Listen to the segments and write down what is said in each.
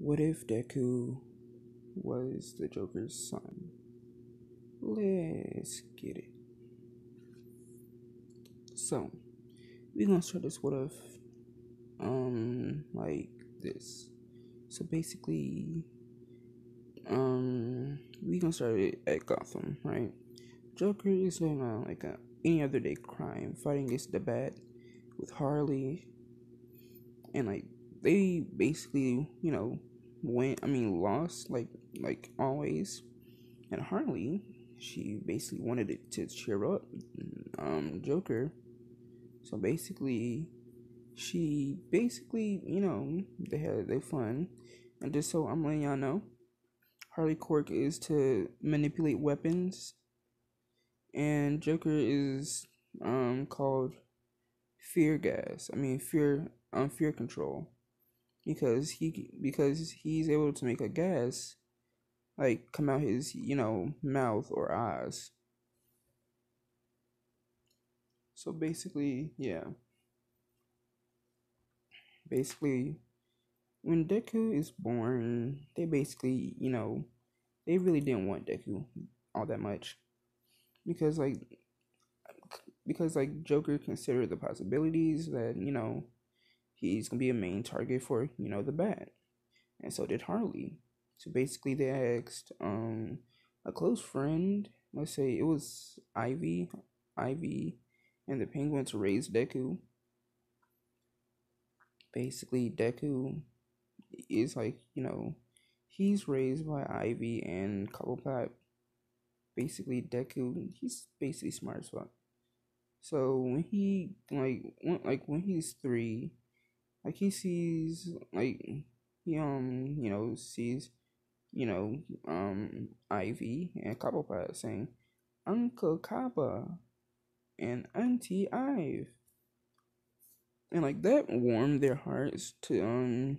What if Deku was the Joker's son? Let's get it. So, we're gonna start this what if, like this. So basically, we gonna start it at Gotham, right? Joker is going on like any other day crime, fighting against the bad with Harley, and like they basically, went. I mean, lost like always. And Harley, she basically wanted it to cheer up, Joker. So basically, she basically, they had their fun, and just so I'm letting y'all know, Harley quirk is to manipulate weapons, and Joker is called fear gas. I mean fear control, because he's able to make a gas like come out his mouth or eyes. So basically, yeah, basically when Deku is born, they basically they really didn't want Deku all that much because like Joker considered the possibilities that he's gonna be a main target for the bat, and so did Harley. So basically, they asked a close friend, let's say it was Ivy, and the Penguin to raise Deku. Basically, Deku is like he's raised by Ivy and Cobblepot. Basically, Deku he's basically smart as fuck. So when he when he's 3, like he sees like he sees Ivy and Cobblepot saying Uncle Kappa and Auntie Ive, and like that warmed their hearts to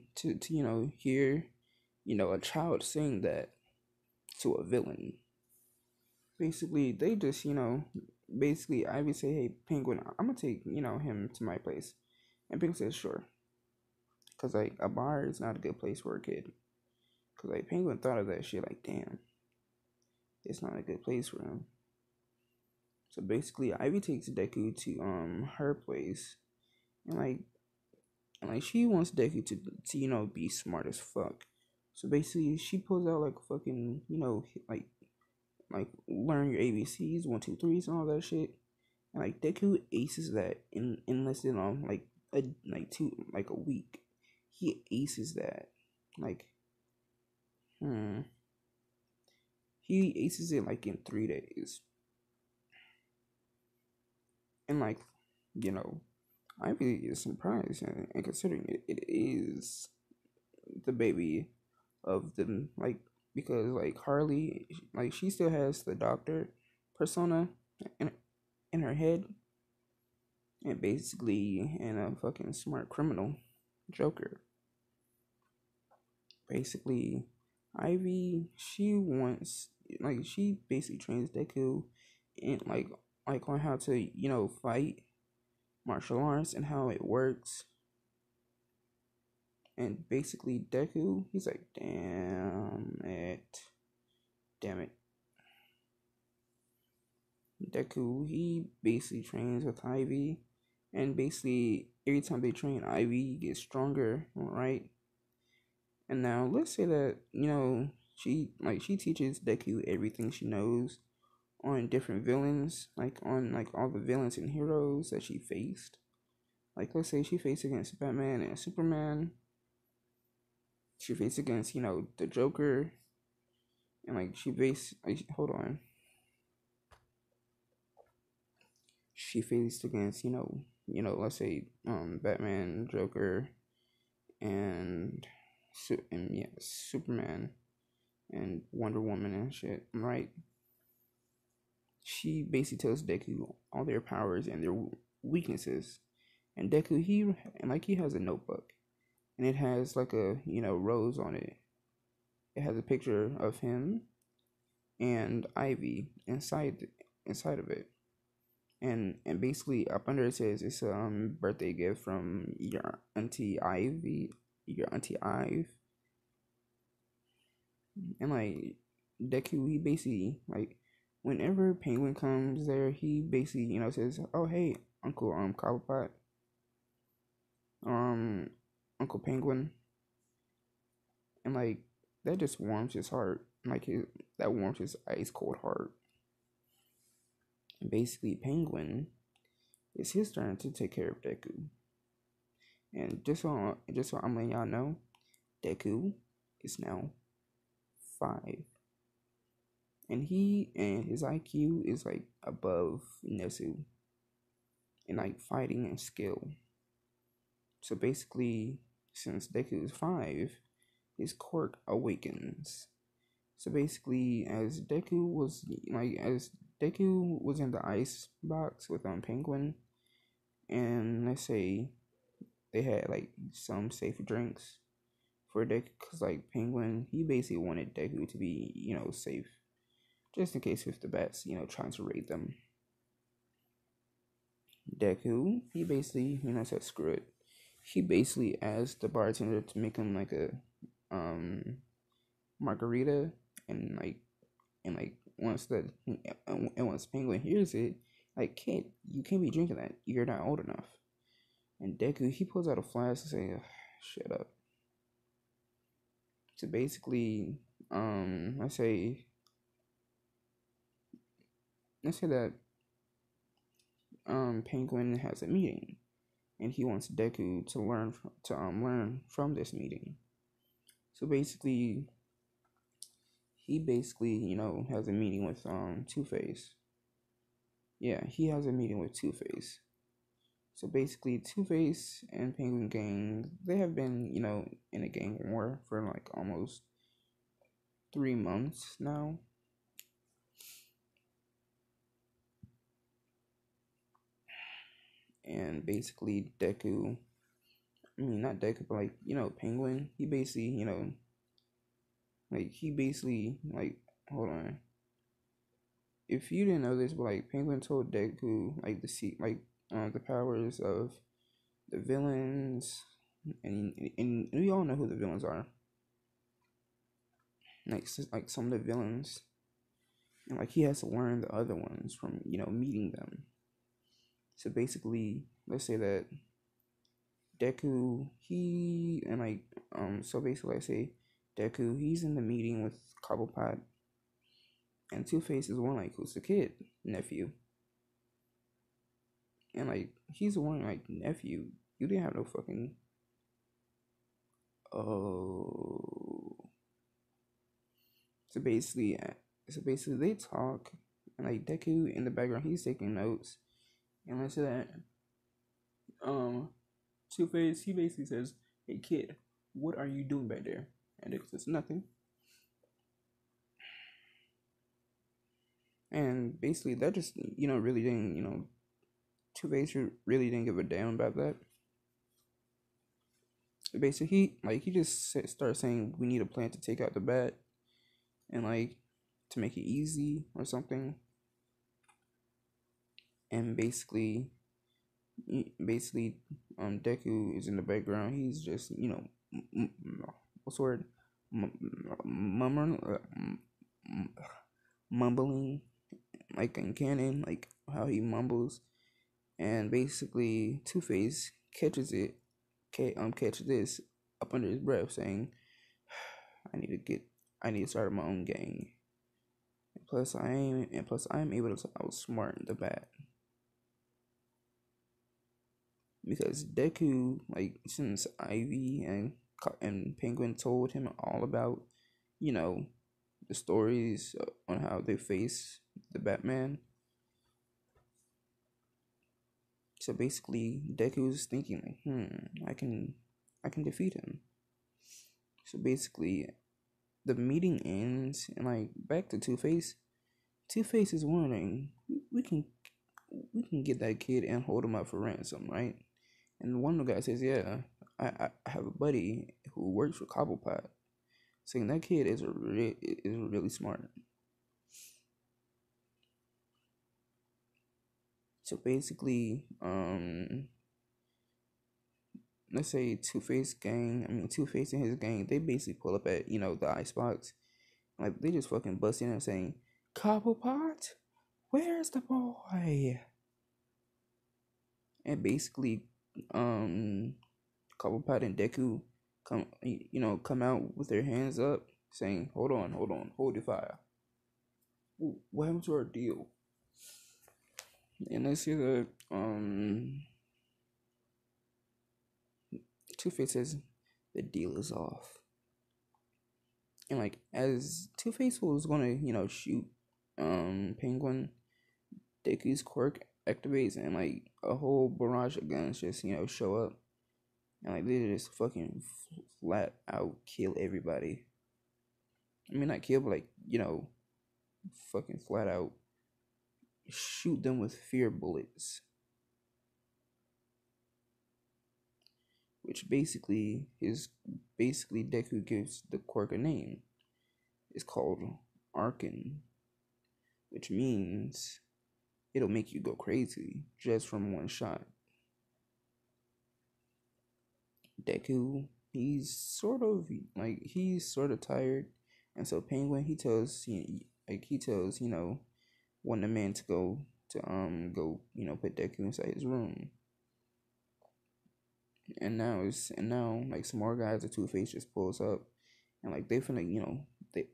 hear a child saying that to a villain. Basically, they just basically Ivy say, "Hey, Penguin, I'm gonna take him to my place," and Penguin says, "Sure," because like a bar is not a good place for a kid. Because like Penguin thought of that shit, like damn, it's not a good place for him. So basically, Ivy takes Deku to her place, and like she wants Deku to be smart as fuck. So basically, she pulls out like fucking like learn your ABCs, one, two, threes, and all that shit. And like Deku aces that in less than a week. He aces that. Like hmm. He aces it like in 3 days. And like, you know, I really is surprised, and considering it is the baby of the because like Harley, like she still has the doctor persona in in her head, and basically in a fucking smart criminal Joker. Basically, Ivy she basically trains Deku in like on how to fight martial arts and how it works. And basically Deku, he's like, damn it. Deku, he basically trains with Ivy, and basically every time they train, Ivy gets stronger, right? And now let's say that she teaches Deku everything she knows on different villains, like on like all the villains and heroes that she faced. Like let's say she faced against Batman and Superman. She faced against the Joker, and like she faced hold on. She faced against let's say Batman, Joker, and yeah, Superman and Wonder Woman and shit, right? She basically tells Deku all their powers and their weaknesses, and Deku he has a notebook, and it has like a rose on it. It has a picture of him and Ivy inside of it, and basically up under it says it's a birthday gift from your auntie Ivy, your auntie Ive, And like Deku, he basically like whenever Penguin comes there, he basically says, "Oh hey, Uncle Cobblepot, um Uncle Penguin," and like that just warms his heart. That warms his ice cold heart. And basically, Penguin, it's his turn to take care of Deku. And just so I'm letting y'all know, Deku is now 5, and his IQ is like above Nezu in like fighting and skill. So basically, since Deku is 5, his quirk awakens. So basically, as Deku was in the ice box with Penguin, and let's say they had like some safe drinks for Deku, because like Penguin, he basically wanted Deku to be safe, just in case if the bats trying to raid them. Deku, he basically said screw it. He basically asked the bartender to make him like a um margarita, and once Penguin hears it, like kid, you can't be drinking that. You're not old enough. And Deku, he pulls out a flask and say, "Shut up." So basically, I say that Penguin has a meeting, and he wants Deku to learn from this meeting. So basically, he basically has a meeting with Two Face. Yeah, he has a meeting with Two Face. So basically, Two Face and Penguin Gang, they have been in a gang war for like almost 3 months now. And basically, Deku, I mean not Deku, but like Penguin, he basically like hold on. If you didn't know this, but like Penguin told Deku like the powers of the villains, and we all know who the villains are. Like some of the villains, and like he has to learn the other ones from meeting them. So basically, let's say that Deku he and like so basically I say Deku he's in the meeting with Cobblepot, and Two Face is one like who's the kid nephew, and like he's the one like nephew. You didn't have no fucking oh. So basically, they talk, and like Deku in the background he's taking notes, and let's say that um Two Face he basically says, "Hey kid, what are you doing back there?" And Deku says nothing. And basically, that just really didn't Two Face really didn't give a damn about that. Basically, he just started saying we need a plan to take out the bat, and like to make it easy or something. And Deku is in the background. He's just what's the word, mumbling like in canon, like how he mumbles. And basically Two Face catches this up under his breath, saying, I need to start my own gang. Plus I am able to outsmart the bat, because Deku, like since Ivy and Penguin told him all about you know the stories on how they face the Batman. So basically, Deku is thinking like, I can defeat him. So basically, the meeting ends, and like back to Two Face. Two Face is wondering, we can get that kid and hold him up for ransom, right? And one of the guys says, yeah, I have a buddy who works for Cobblepot, saying that kid is really smart. So basically, let's say Two Face and his gang, they basically pull up at the icebox, Like they just fucking bust in and saying, Cobblepot, where's the boy? And basically, Cobblepot and Deku come out with their hands up, saying, "Hold on, hold the fire. What happened to our deal?" And let's see that Two Face says the deal is off. And like as Two Face was gonna, shoot Penguin, Deku's quirk activates and like a whole barrage of guns just, show up. And like they just fucking flat out kill everybody. I mean not kill but like, fucking flat out shoot them with fear bullets. Which basically Deku gives the quirk a name. It's called Arkin, which means it'll make you go crazy just from one shot. Deku, he's sort of tired, and so Penguin he tells one of the men to go put Deku inside his room. And now like some more guys, the Two Face just pulls up, and like they finna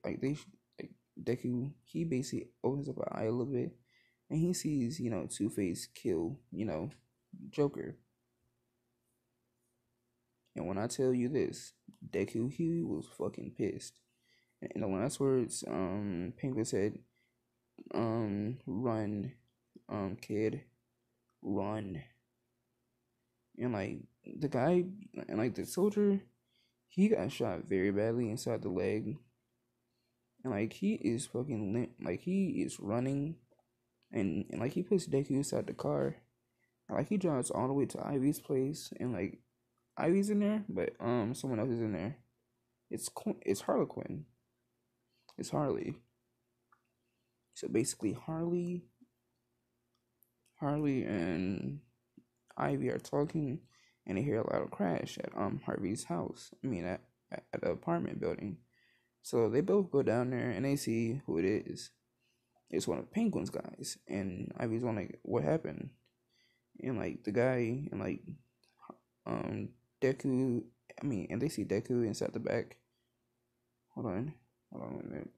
like Deku, he basically opens up an eye a little bit, and he sees Two Face kill Joker. And when I tell you this, Deku, he was fucking pissed. And in the last words, Penguin said, run, kid, run. And like the guy, and like the soldier, he got shot very badly inside the leg. And like he is fucking limp, like he is running, and like he puts Deku inside the car. And, like he drives all the way to Ivy's place, and like Ivy's in there, but someone else is in there. It's Harlequin. It's Harley. So basically, Harley and Ivy are talking, and they hear a loud crash at Harvey's house. I mean, at the apartment building. So they both go down there, and they see who it is. It's one of Penguin's guys, and Ivy's one like, "What happened?" And like the guy, and like Deku. And they see Deku inside the back. Hold on a minute.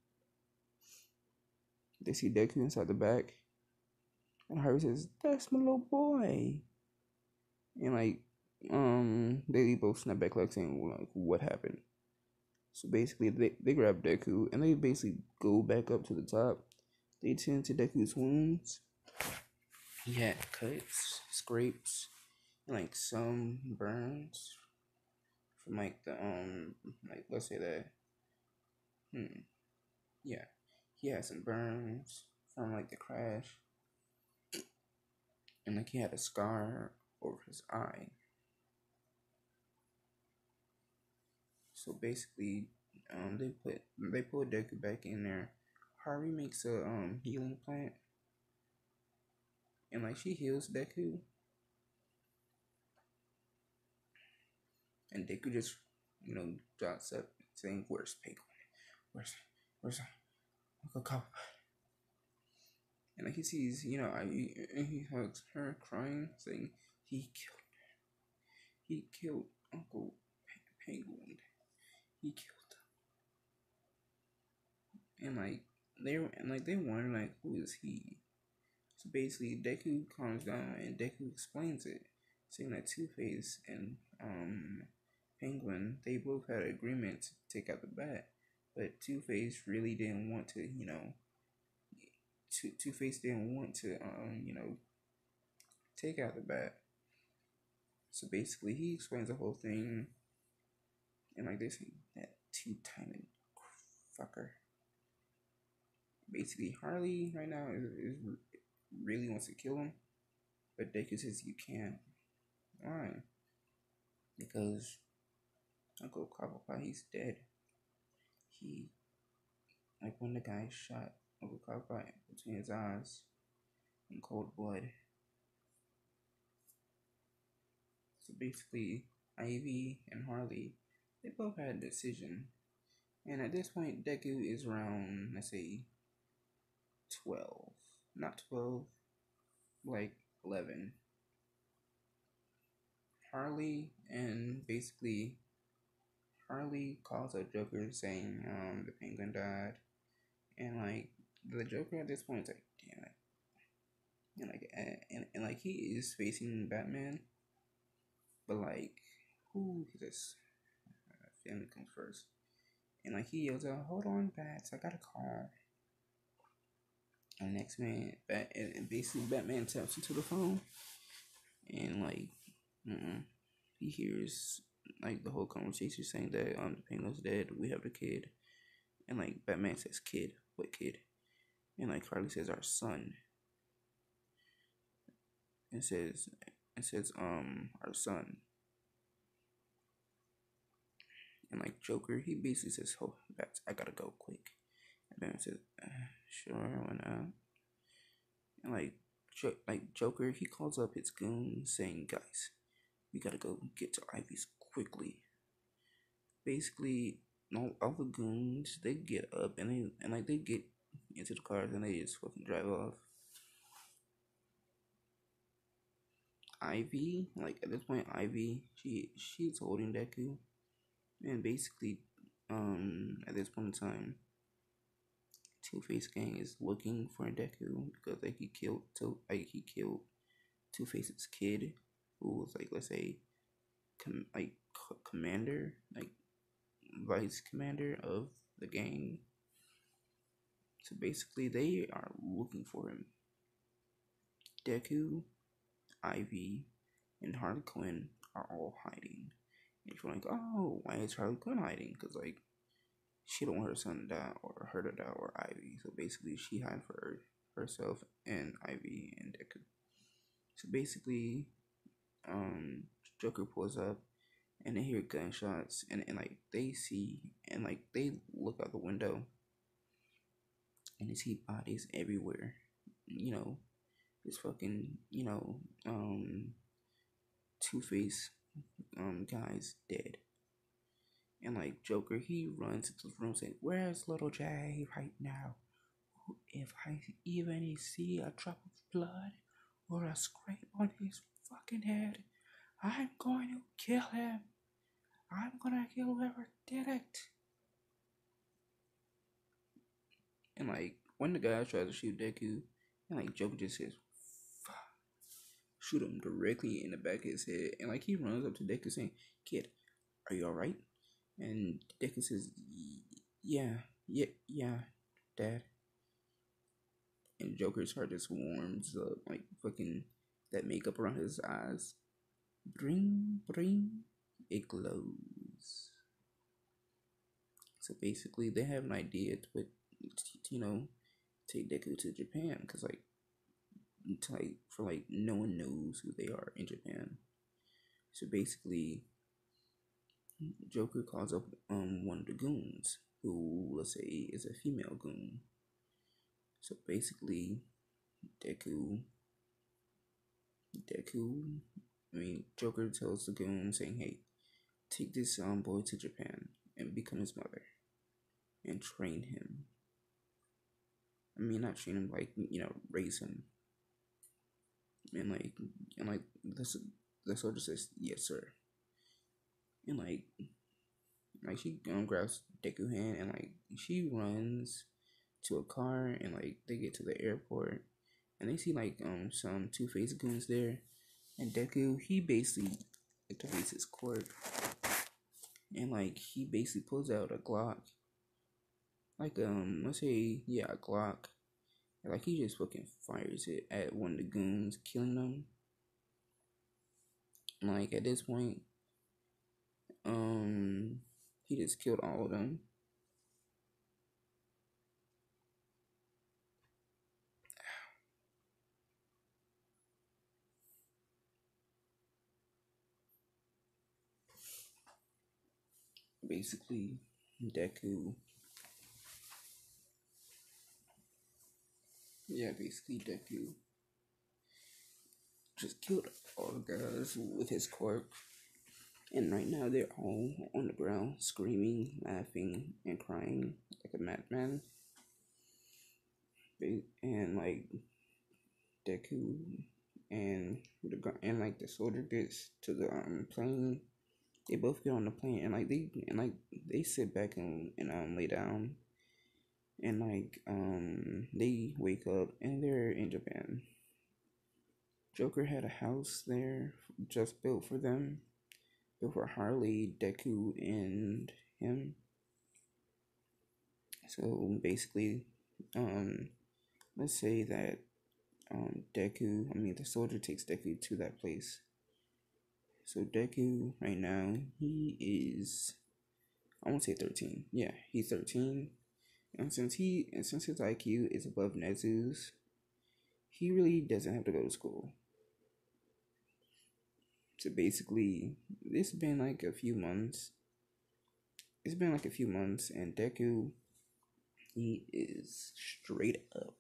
They see Deku inside the back, and Harvey says, "That's my little boy." And like, they both snap back like saying, like, "What happened?" So basically, they grab Deku and they basically go back up to the top. They tend to Deku's wounds. He had cuts, scrapes, and like some burns from like the like let's say that yeah, he had some burns from like the crash, and like he had a scar over his eye. So basically, they put Deku back in there. Harvey makes a healing plant, and like she heals Deku, and Deku just drops up saying, "Where's Penguin? Where's Uncle Cop?" And like he sees and he hugs her, crying, saying he killed Uncle Penguin. He killed him. They wonder like who is he? So basically, Deku calms down and Deku explains it, saying that Two Face and Penguin, they both had an agreement to take out the bat, but Two Face really didn't want to, Two Face didn't want to, take out the bat. So basically, he explains the whole thing, and like they say, that two-timing fucker. Basically, Harley right now is really wants to kill him, but Deku says you can't. Why? Because Uncle Cobblepot, he's dead. He, like when the guy shot Uncle Cobblepot between his eyes in cold blood. So basically, Ivy and Harley, they both had a decision. And at this point, Deku is around, let's say, 12. Not 12, like 11. Harley, and basically, Harley calls out Joker saying the penguin died. And, like, the Joker at this point is like, damn it. And like, he is facing Batman, but, like, who this? Family comes first. And, like, he yells out, hold on, Bats, I got a call. And next man, and basically Batman taps into the phone, and like, he hears like the whole conversation saying that the penguin's dead. We have the kid, and like Batman says, "Kid, what kid?" And like Harley says, "Our son." And says, our son. And like Joker, he basically says, "Oh, Bats, I gotta go quick." And Batman says, "Sure, why not?" And like Joker, he calls up his goons saying, "Guys, we gotta go get to Ivy's quickly." Basically, all the goons, they get up and like they get into the cars and they just fucking drive off. Ivy, like at this point, Ivy, she's holding Deku, and basically, at this point in time, Two Face Gang is looking for Deku because like he killed Two Face's kid, who was like, let's say, commander, like vice commander of the gang. So basically, they are looking for him. Deku, Ivy, and Harley Quinn are all hiding. And you're like, oh, why is Harley Quinn hiding? Because like she don't want her son to die or her to die or Ivy. So basically, she hide for herself and Ivy and Deku. So basically, um, Joker pulls up and they hear gunshots and like they see and like they look out the window and they see bodies everywhere. You know, this fucking, Two Face guy's dead. And like Joker, he runs into the room saying, "Where's little J right now? If I even see a drop of blood or a scrape on his fucking head, I'm going to kill him. I'm gonna kill whoever did it." And like when the guy tries to shoot Deku, and like Joker just says, "Fuck," shoot him directly in the back of his head. And like he runs up to Deku saying, "Kid, are you alright?" And Deku says, yeah, Dad." And Joker's heart just warms up, like fucking that makeup around his eyes. Bring, bring, it glows. So basically, they have an idea to put, take Deku to Japan, because like no one knows who they are in Japan. So basically, Joker calls up one of the goons, who let's say is a female goon. So basically, Deku, Deku, Joker tells the goon saying, "Hey, take this boy to Japan and become his mother and train him. Not train him, like raise him." And like the soldier says, "Yes, sir." And like she grabs Deku hand and like she runs to a car and like they get to the airport and they see like some Two Face goons there, and Deku he basically activates his quirk and like he basically pulls out a Glock, like let's say a Glock, and like he just fucking fires it at one of the goons, killing them. And, like at this point, he just killed all of them. Basically, Deku. Yeah, basically Deku just killed all the guys with his quirk. And right now they're all on the ground, screaming, laughing, and crying like a madman. And like Deku and like the soldier gets to the plane. They both get on the plane and they sit back and lay down and they wake up and they're in Japan. Joker had a house there just built for them, built for Harley, Deku, and him. So basically, um, let's say that the soldier takes Deku to that place. So Deku right now he is I won't say 13. Yeah, he's 13. And since his IQ is above Nezu's, he really doesn't have to go to school. So basically, it's been like a few months. It's been like a few months, and Deku, he is straight up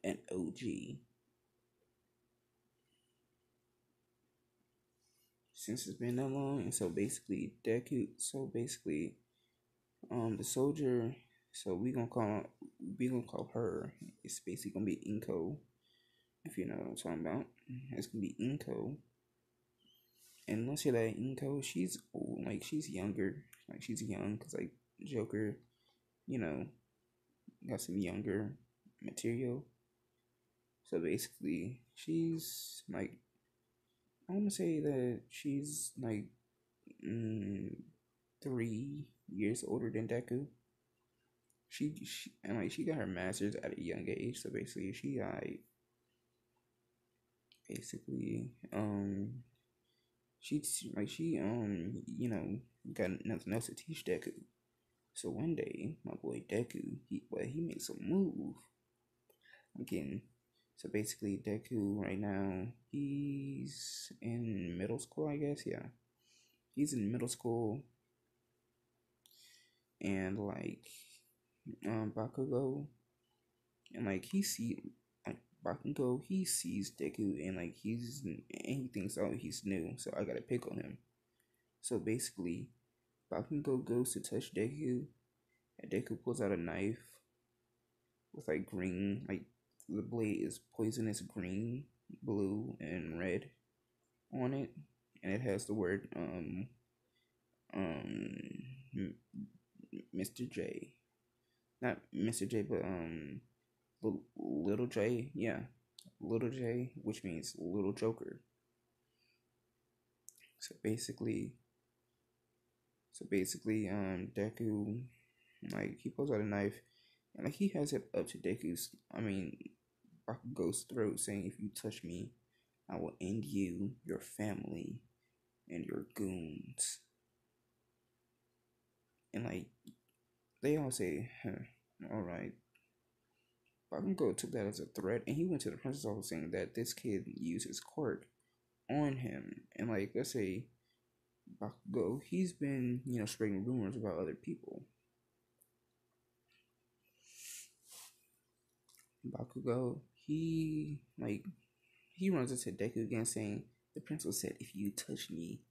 an OG. Since it's been that long, and so basically, the soldier, so we gonna call her. It's basically gonna be Inko, if you know what I'm talking about. It's gonna be Inko. And let's say that Inko, she's old, like she's younger, like she's young, cause like Joker, you know, got some younger material. So basically, she's like I want to say that she's like mm, 3 years older than Deku. She got her master's at a young age, so basically she basically got nothing else to teach Deku. So one day, my boy Deku, he makes a move. Again, so basically Deku right now, he's in middle school, I guess. Yeah, he's in middle school, and Bakugo, and like Bakugo, he sees Deku, and he thinks, oh, he's new, so I gotta pick on him. So basically, Bakugo goes to touch Deku, and Deku pulls out a knife with like green, like the blade is poisonous green, blue, and red on it, and it has the word um Mr. J, not Mr. J, but Little J, yeah, Little J, which means Little Joker. So basically, Deku, like he pulls out a knife, and like he has it up to Bakugo's throat, saying, "If you touch me, I will end you, your family, and your goons." And like they all say, huh, "All right." Bakugo took that as a threat, and he went to the principal's office saying that this kid used his quirk on him. And like, let's say Bakugo, he's been spreading rumors about other people. Bakugo, he runs into Deku again, saying the principal said, "If you touch me,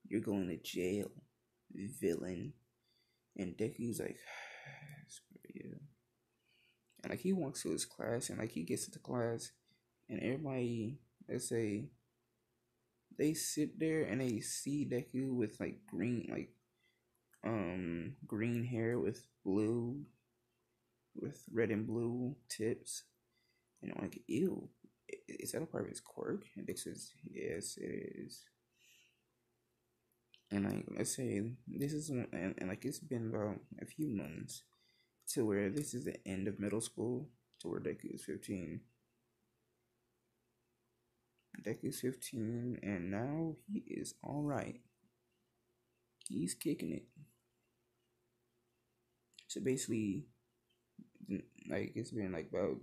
you're going to jail, villain." And Deku's like, "Screw you." And like he walks to his class, and like he gets into class, and everybody, let's say, they sit there and they see Deku with like green hair with red and blue tips. Like, ew, is that a part of his quirk? And Dick says, yes, it is. And like, let's say this is one, and like it's been about a few months to where this is the end of middle school, to where Deku is 15. Deku's 15, and now he is all right. He's kicking it. So basically, like it's been like about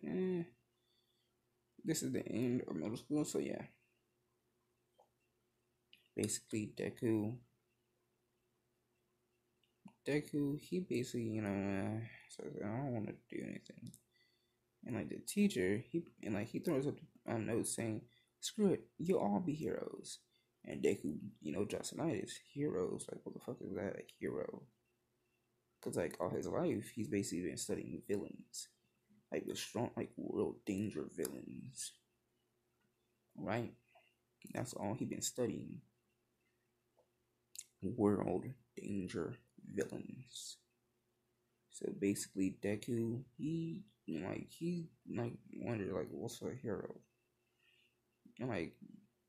eh, this is the end of middle school. So yeah, basically Deku, he basically says I don't want to do anything, and like the teacher, he throws up notes saying, "Screw it, you'll all be heroes." And Deku, Jasonitis, heroes. Like, what the fuck is that? A hero? Because, like, all his life, he's basically been studying villains. Like, the strong, like, real danger villains. Right? That's all he been studying. World danger villains. So basically, Deku, he wondered, like, what's a hero? And, like,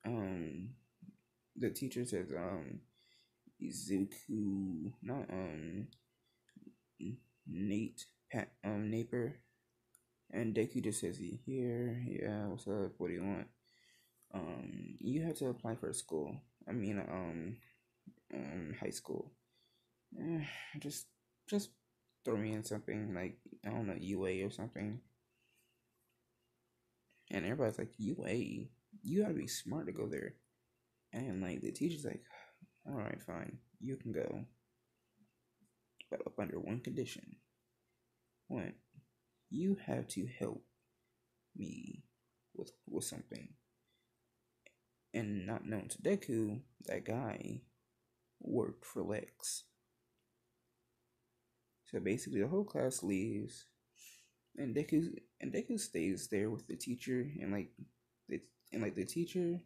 um, the teacher says, Izuku, not, Nate, Naper. And Deku just says, here, yeah, what's up, what do you want? You have to apply for school. I mean, high school. Eh, just, just throw me in something, like, I don't know, UA or something. And everybody's like, UA? You gotta be smart to go there. And, like, the teacher's like, alright, fine, you can go. But up under one condition. One, you have to help me with something. And not known to Deku, that guy worked for Lex. So basically, the whole class leaves, and Deku stays there with the teacher, the teacher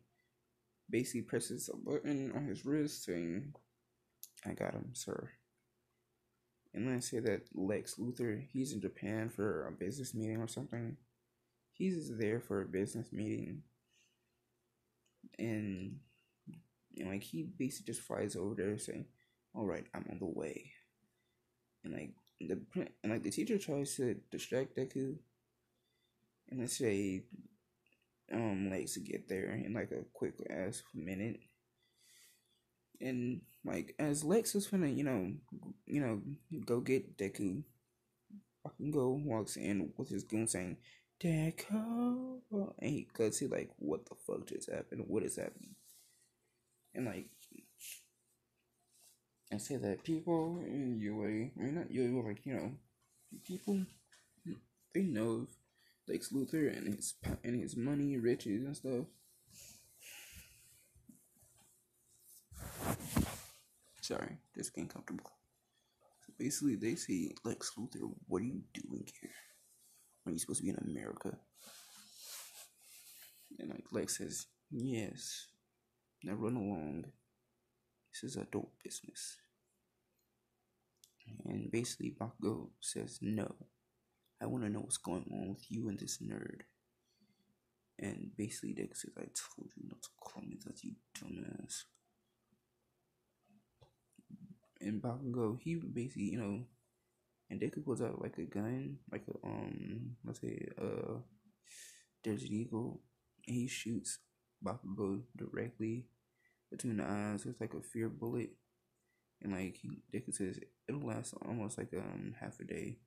basically presses a button on his wrist saying, "I got him, sir." And let's say that Lex Luthor, he's in Japan for a business meeting or something. He's there for a business meeting, and like he basically just flies over there saying, "All right, I'm on the way." And the teacher tries to distract Deku, and let's say likes to get there in like a quick ass minute. And like as Lex is finna, go get Deku, Bakugo walks in with his goon saying, Deku, and he cuts it like, what the fuck just happened? What is happening? And like I say that people in UA, I mean not UA, but like people, they know of Lex Luthor and his money, riches and stuff. Sorry, just getting comfortable. So basically, they say, Lex Luthor, what are you doing here? Are you supposed to be in America? And like Lex says, yes. Now run along. This is adult business. And basically, Bakugo says, no. I want to know what's going on with you and this nerd. And basically, Deku says, I told you not to call me that, you dumbass. And Bakugo, he basically, and Deku pulls out like a gun, like a let's say Desert Eagle, and he shoots Bakugo directly between the eyes with like a fear bullet, and like Deku says it'll last almost like half a day.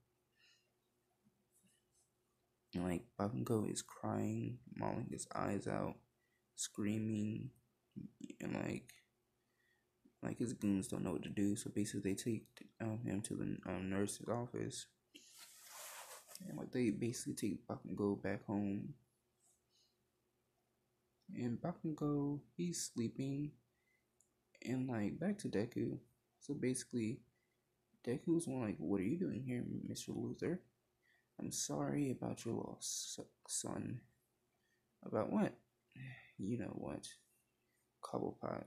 And like Bakugo is crying, mauling his eyes out, screaming, and like his goons don't know what to do. So basically, they take him to the nurse's office. And like they basically take Bakugo back home. And Bakugo, he's sleeping. And like back to Deku. So basically, Deku's one like, what are you doing here, Mr. Luthor? I'm sorry about your loss, son. About what? You know what? Cobblepot.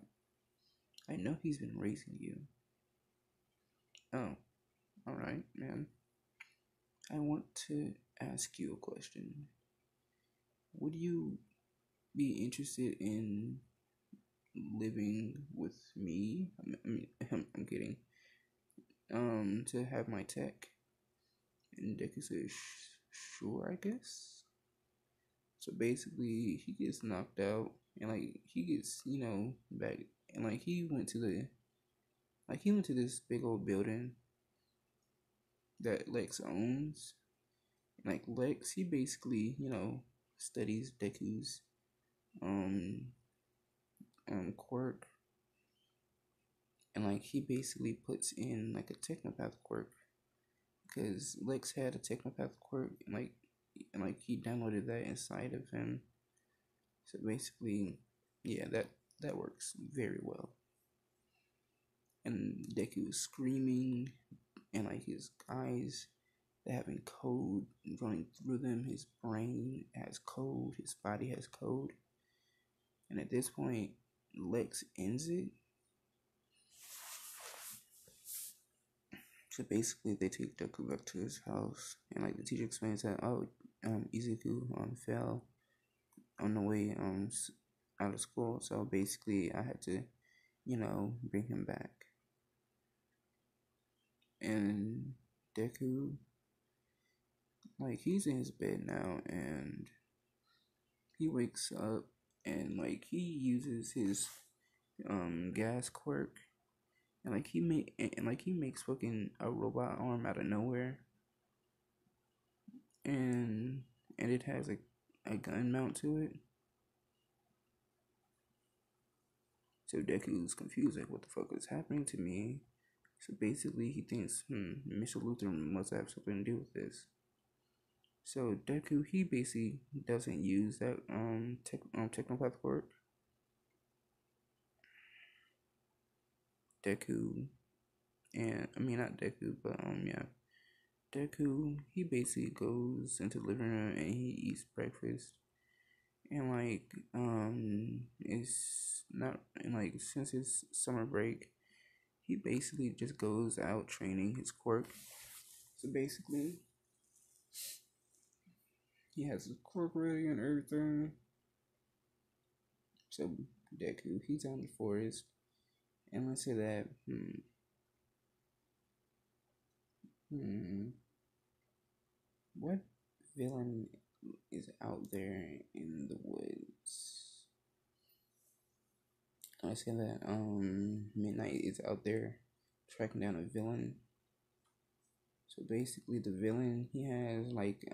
I know he's been raising you. Oh, alright, man. I want to ask you a question. Would you be interested in living with me? I'm kidding. To have my tech. And Deku says, sure, I guess. So basically, he gets knocked out, and like he gets, back, and like he went to this big old building that Lex owns. And like Lex, he basically, studies Deku's um quirk, and like he basically puts in like a technopath quirk because Lex had a technopath quirk, and like he downloaded that inside of him. So basically, yeah, That works very well. And Deku is screaming, and like his eyes, they're having code running through them. His brain has code. His body has code. And at this point, Lex ends it. So basically, they take Deku back to his house, and like the teacher explains that Izuku fell on the way out of school. So basically, I had to, bring him back. And Deku, like he's in his bed now, and he wakes up, and like he uses his gas quirk, and like he makes fucking a robot arm out of nowhere, and it has a gun mount to it. So Deku's confused, like, what the fuck is happening to me? So basically, he thinks, Mr. Luther must have something to do with this. So Deku, he basically doesn't use that technopath quirk. Deku, and I mean not Deku, but yeah, Deku, he basically goes into the living room and he eats breakfast, and like it's not, and like since his summer break, he basically just goes out training his quirk. So basically, he has his quirk ready and everything. So Deku, he's out in the forest, and let's say that what villain is out there in the woods? I say that Midnight is out there tracking down a villain. So basically, the villain, he has like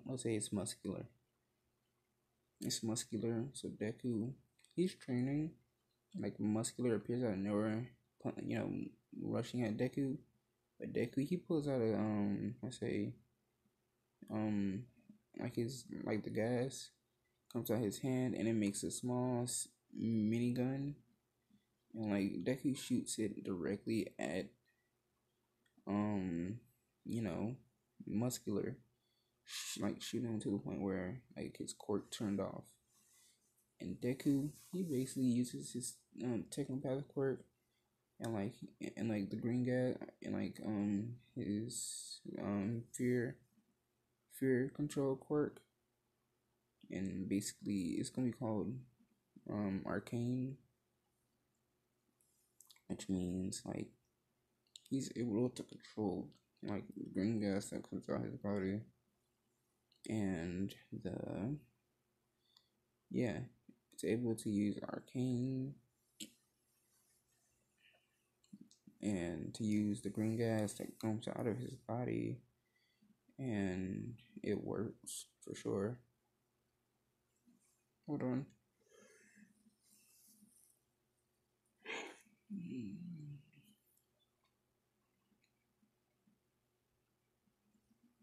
let's say it's muscular. It's muscular. So Deku, he's training. Like muscular appears out of nowhere, rushing at Deku. But Deku, he pulls out a let's say um like his like the gas comes out his hand, and it makes a small minigun, and like Deku shoots it directly at um you know muscular, like shooting him to the point where like his quirk turned off. And Deku, he basically uses his technopathic quirk, and like the green guy, and like his fear control quirk, and basically it's gonna be called arcane, which means like he's able to control like the green gas that comes out his body, and it's able to use arcane and to use the green gas that comes out of his body, and it works for sure. Hold on.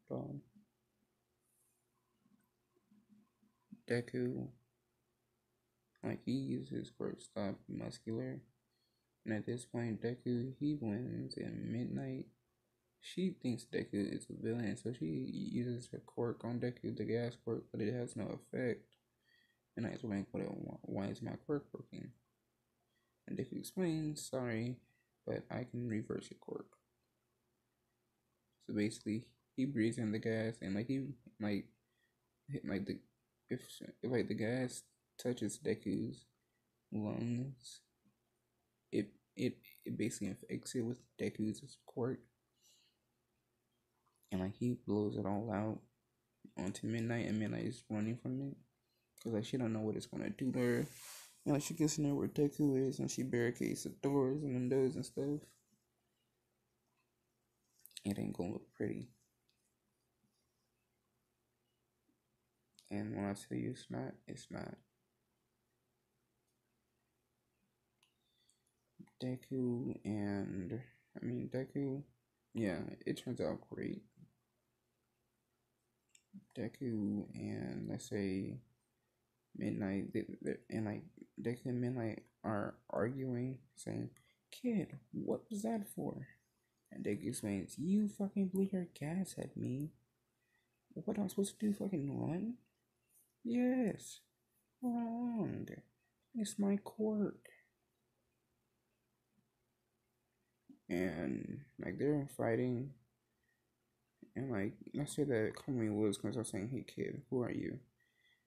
Hold on. Deku, like he uses quirk stop muscular, and at this point Deku, he wins, and Midnight, she thinks Deku is a villain, so she uses her quirk on Deku, the gas quirk, but it has no effect. And I explain, why is my quirk working? And Deku explains, sorry, but I can reverse your quirk. So basically, he breathes in the gas, and like he like the if like the gas touches Deku's lungs, it it it basically infects it with Deku's quirk, and like he blows it all out onto Midnight, and Midnight is running from it because like she don't know what it's gonna do to her. And like she gets in there where Deku is, and she barricades the doors and windows and stuff. It ain't gonna look pretty. And when I tell you it's not, it's not. Deku, yeah, it turns out great. Deku and let's say Midnight, and like Deku and Midnight are arguing, saying, "Kid, what was that for?" And Deku explains, "You fucking blew your gas at me. What am I supposed to do? Fucking run?" Yes, wrong. It's my court. And like they're fighting, and like let's say that Kamui was because I was saying, "Hey kid, who are you?"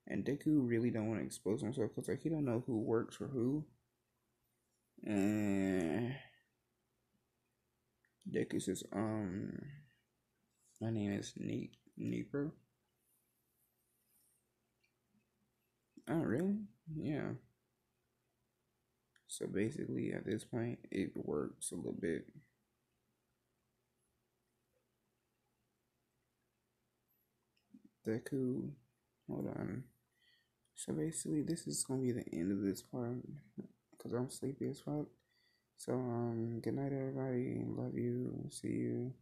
And Deku really don't want to expose himself because like he don't know who works for who. And Deku says, my name is Neeper." Oh really? Yeah. So basically, at this point, it works a little bit. Deku, hold on. So basically, this is gonna be the end of this part because I'm sleepy as fuck. So good night, everybody. Love you. See you.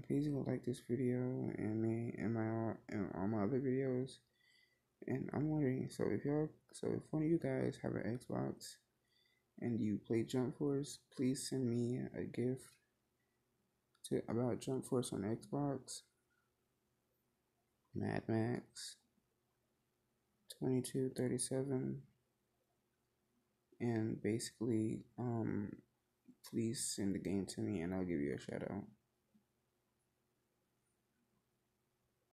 Please go like this video and me and my and all my other videos. And I'm wondering, so if one of you guys have an Xbox and you play Jump Force, please send me a gift to about Jump Force on Xbox, Mad Max 2237, and basically please send the game to me and I'll give you a shout out.